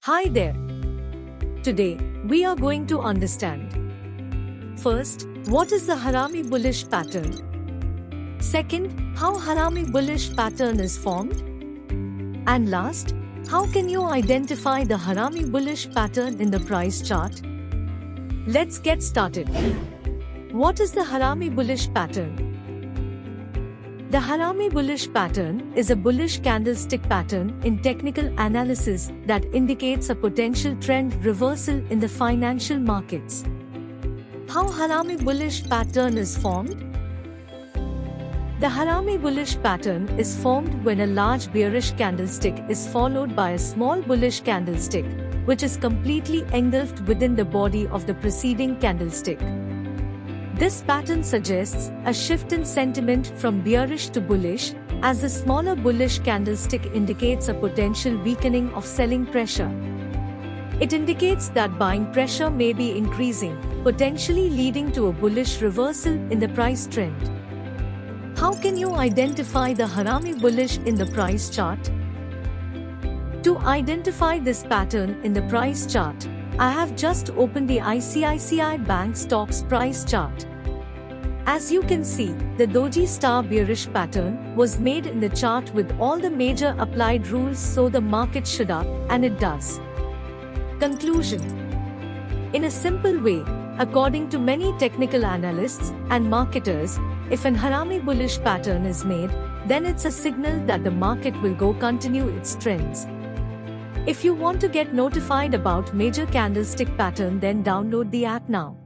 Hi there. Today, we are going to understand. First, what is the Harami bullish pattern? Second, how Harami bullish pattern is formed? And last, how can you identify the Harami bullish pattern in the price chart? Let's get started. What is the Harami bullish pattern? The Harami bullish pattern is a bullish candlestick pattern in technical analysis that indicates a potential trend reversal in the financial markets. How Harami bullish pattern is formed? The Harami bullish pattern is formed when a large bearish candlestick is followed by a small bullish candlestick, which is completely engulfed within the body of the preceding candlestick. This pattern suggests a shift in sentiment from bearish to bullish, as the smaller bullish candlestick indicates a potential weakening of selling pressure. It indicates that buying pressure may be increasing, potentially leading to a bullish reversal in the price trend. How can you identify the Harami bullish in the price chart? To identify this pattern in the price chart, I have just opened the ICICI Bank stocks price chart. As you can see, the Doji star bearish pattern was made in the chart with all the major applied rules, so the market should up, and it does. Conclusion. In a simple way, according to many technical analysts and marketers, if an Harami bullish pattern is made, then it's a signal that the market will continue its trends. If you want to get notified about major candlestick pattern, then download the app now.